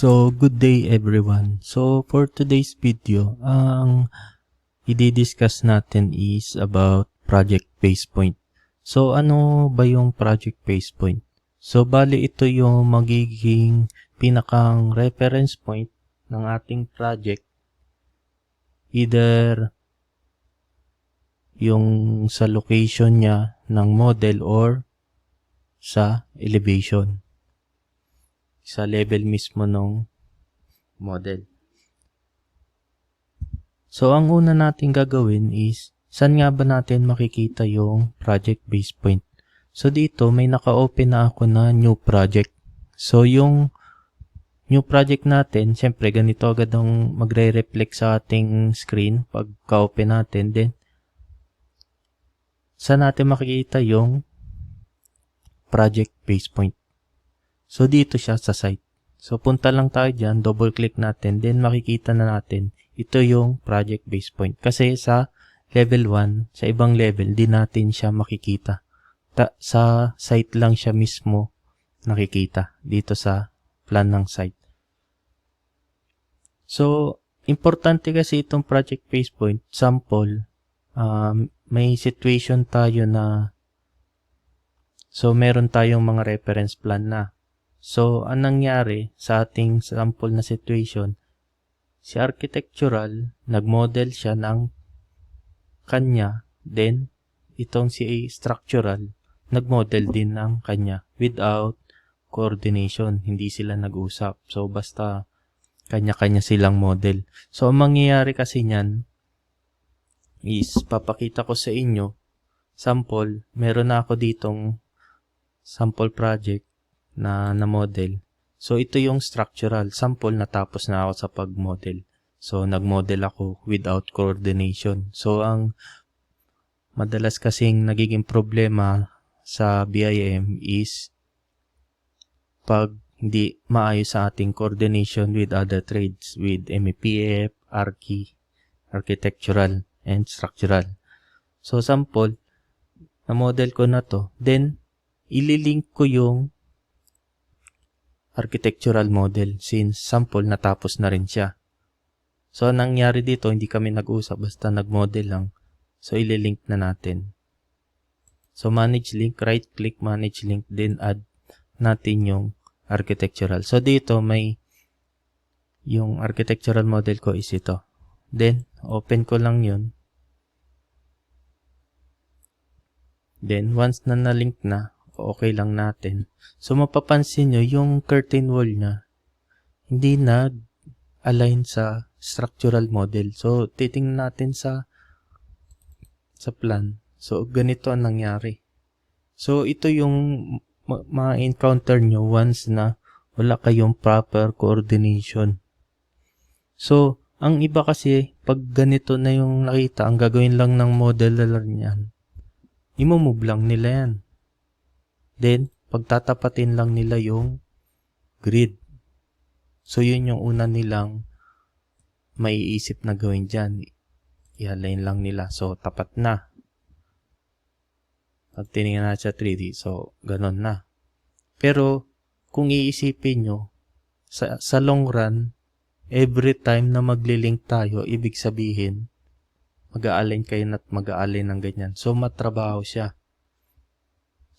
So, good day everyone. So, for today's video, ang i-discuss natin is about Project Basepoint. So, ano ba yung Project Basepoint? So, bali ito yung magiging pinakang reference point ng ating project. Either yung sa location niya ng model or sa elevation. Sa level mismo ng model. So, ang una natin gagawin is, saan nga ba natin makikita yung project basepoint? So, dito may naka-open na ako na new project. So, yung new project natin, syempre ganito agad ang magre-reflect sa ating screen pag ka-open natin. Then, saan natin makikita yung project basepoint? So, dito siya sa site. So, punta lang tayo dyan, double click natin, then makikita na natin, ito yung project basepoint. Kasi sa level 1, sa ibang level, di natin siya makikita. Sa site lang siya mismo nakikita, dito sa plan ng site. So, importante kasi itong project basepoint, sample, may situation tayo na, so meron tayong mga reference plan na. So, anong nangyari sa ating sample na situation, si architectural, nag-model siya ng kanya, then itong si structural, nag-model din ng kanya without coordination. Hindi sila nag-usap. So, basta kanya-kanya silang model. So, ang mangyayari kasi niyan is, papakita ko sa inyo, sample, meron na ako ditong sample project na model. So, ito yung structural. Sample, natapos na ako sa pag-model. So, nag-model ako without coordination. So, ang madalas kasing nagiging problema sa BIM is pag hindi maayos sa ating coordination with other trades, with MEPF, Archi, Architectural, and Structural. So, sample, na-model ko na to. Then, ililink ko yung architectural model since sample natapos na rin siya. So, anong nangyari dito, hindi kami nag-usap, basta nag-model lang. So, ililink na natin. So, manage link, right click, manage link, then add natin yung architectural. So, dito may yung architectural model ko is ito. Then, open ko lang yun. Then, once na na-link na, okay lang natin. So, mapapansin nyo, yung curtain wall niya, hindi nag-align sa structural model. So, titingnan natin sa plan. So, ganito ang nangyari. So, ito yung ma-encounter nyo once na wala kayong proper coordination. So, ang iba kasi, pag ganito na yung nakita, ang gagawin lang ng modeler niyan, i-move lang nila yan. Then, pagtatapatin lang nila yung grid. So, yun yung una nilang maiisip na gawin dyan. I-align lang nila. So, tapat na. Pag tinignan natin sa 3D, so, ganon na. Pero, kung iisipin nyo, sa long run, every time na magli-link tayo, ibig sabihin, mag-a-align kayo at mag-a-align ng ganyan. So, matrabaho siya.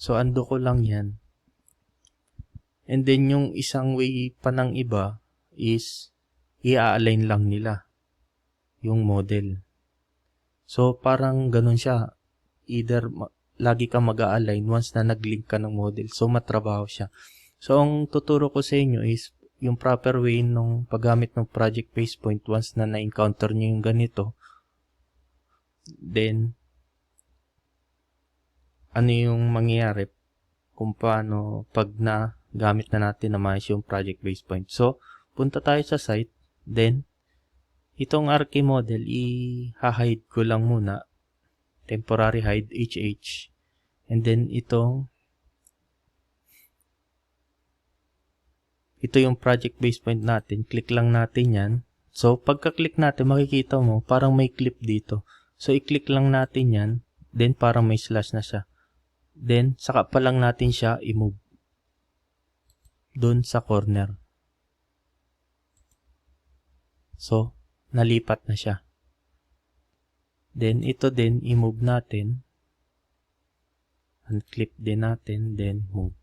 So, ando ko lang yan. And then, yung isang way pa ng iba is, i-align lang nila yung model. So, parang ganun siya. Either, lagi ka mag-a-align once na nag-link ka ng model. So, matrabaho siya. So, ang tuturo ko sa inyo is, yung proper way ng paggamit ng project basepoint once na na-encounter nyo yung ganito. Then, ano yung mangyayari kung paano pag gamit na natin na maayos yung project basepoint. So, punta tayo sa site. Then, itong Archi model, i-hide ko lang muna. Temporary hide, HH. And then, ito yung project basepoint natin. Click lang natin yan. So, pagka-click natin, makikita mo, parang may clip dito. So, i-click lang natin yan. Then, parang may slash na siya. Then, saka pa lang natin siya i-move doon sa corner. So, nalipat na siya. Then, ito din, i-move natin. Unclip din natin, then move.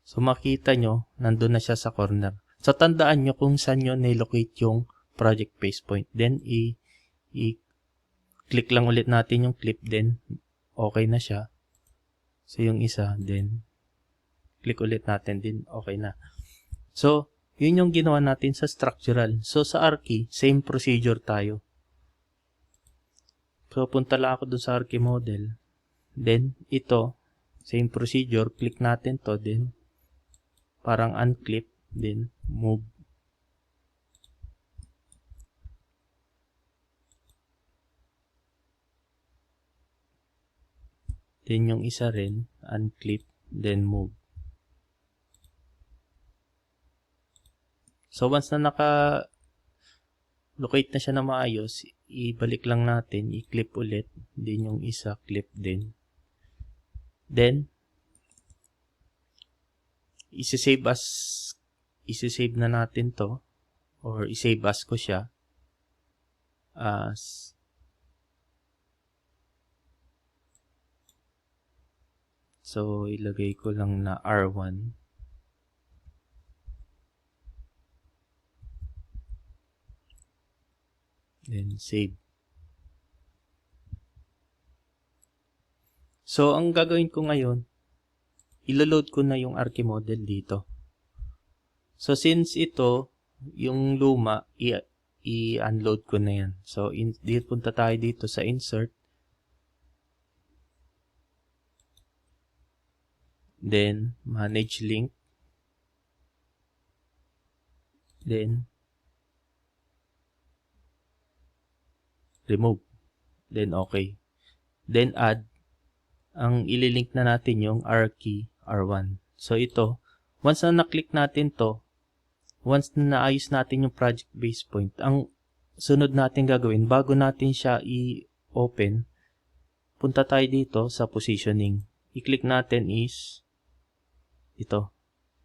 So, makita nyo, nandun na siya sa corner. So, tandaan nyo kung saan nyo nilocate yung project base point. Then, i-click lang ulit natin yung clip, then okay na siya. So, yung isa, then click ulit natin, din okay na. So, yun yung ginawa natin sa structural. So, sa Archi, same procedure tayo. So, punta lang ako dun sa Archi model. Then, ito, same procedure. Click natin to, then parang unclip, then move. Then, yung isa rin, unclip, then move. So, once na naka-locate na siya na maayos, ibalik lang natin, i-clip ulit, then yung isa, clip din. Then, isi-save na natin to, or i-save as ko siya, as so, ilagay ko lang na R1. Then, save. So, ang gagawin ko ngayon, ilo-load ko na yung Archi model dito. So, since ito, yung luma, i-unload ko na yan. So, dito punta tayo dito sa insert. Then, manage link. Then, remove. Then, okay. Then, add. Ang ililink na natin yung Archi R1. So, ito, once na na-click natin to, once na naayos natin yung project base point, ang sunod natin gagawin, bago natin siya i-open, punta tayo dito sa positioning. I-click natin is ito,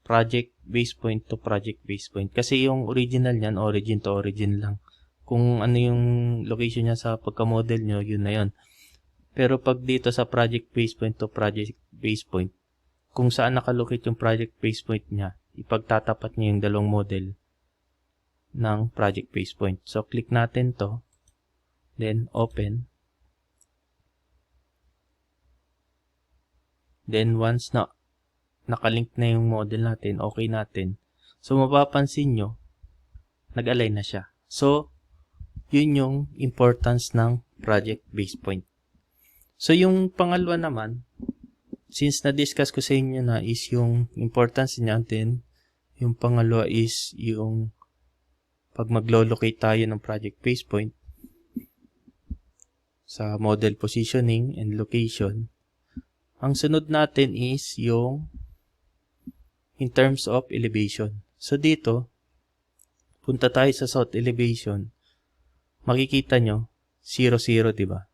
project base point to project base point. Kasi yung original niyan, origin to origin lang. Kung ano yung location niya sa pagka-model nyo, yun na yun. Pero pag dito sa project base point to project base point, kung saan nakalocate yung project base point niya, ipagtatapat niya yung dalawang model ng project base point. So, click natin to, then open. Then, once na nakalink na yung model natin, okay natin. So, mapapansin nyo, nag-align na siya. So, yun yung importance ng project base point. So, yung pangalawa naman, since na-discuss ko sa inyo na is yung importance niya, then yung pangalawa is yung pag maglo-locate tayo ng project base point sa model positioning and location, ang sunod natin is yung in terms of elevation. So, dito, punta tayo sa south elevation, makikita nyo, 0, 0, diba?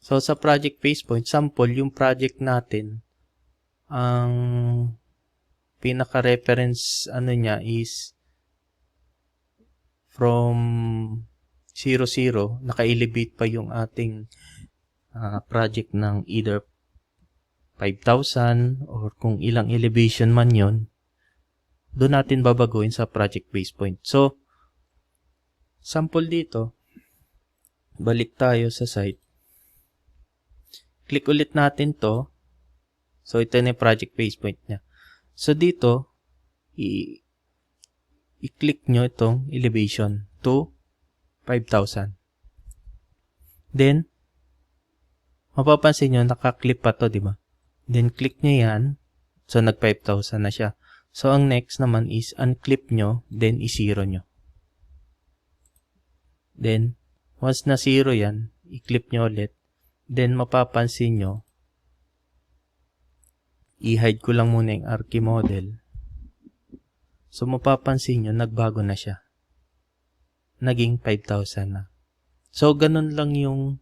So, sa project base point, sample, yung project natin, ang pinaka-reference niya is from 0, 0, naka-elevate pa yung ating project ng either 5,000 or kung ilang elevation man yon, doon natin babaguhin sa project base point. So, sample dito, balik tayo sa site. Click ulit natin to. So, ito na yung project base point niya. So, dito, i-click nyo itong elevation to 5,000. Then, mapapansin nyo, naka-clip pa to, di ba? Then, click nyo yan. So, nag 5,000 na siya. So, ang next naman is unclip nyo, then i-zero nyo. Then, once na zero yan, i-clip nyo ulit. Then, mapapansin nyo, i-hide ko lang muna yung Archi model. So, mapapansin nyo, nagbago na siya. Naging 5,000 na. So, ganun lang yung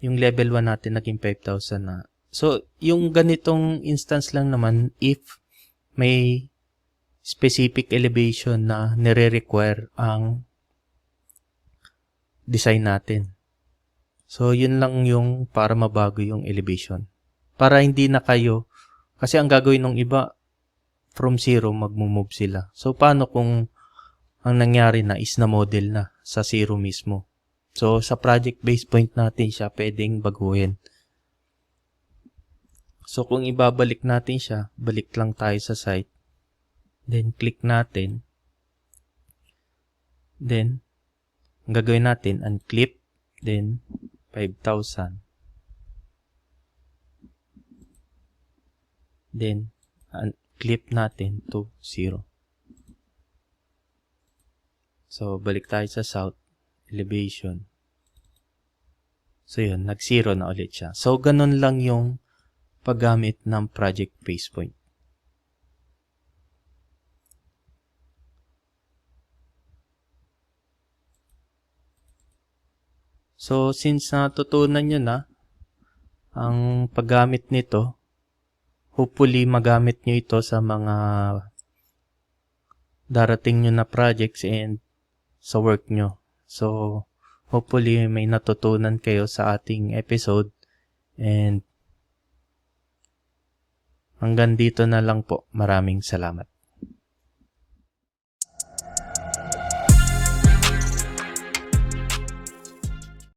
level 1 natin, naging 5,000 na. So, yung ganitong instance lang naman, if may specific elevation na nire-require ang design natin. So, yun lang yung para mabago yung elevation. Para hindi na kayo, kasi ang gagawin ng iba, from zero, mag-move sila. So, paano kung ang nangyari na is na model na sa zero mismo? So, sa project base point natin siya pwedeng baguhin. So, kung ibabalik natin siya, balik lang tayo sa site. Then, click natin. Then, ang gagawin natin, unclip. Then, 5,000. Then, unclip natin to 0. So, balik tayo sa south. Elevation. So, yun. Nag-0 na ulit siya. So, ganun lang yung paggamit ng project base point. So, since natutunan nyo na ang paggamit nito, hopefully magamit nyo ito sa mga darating nyo na projects and sa work nyo. So, hopefully may natutunan kayo sa ating episode and hanggang dito na lang po. Maraming salamat.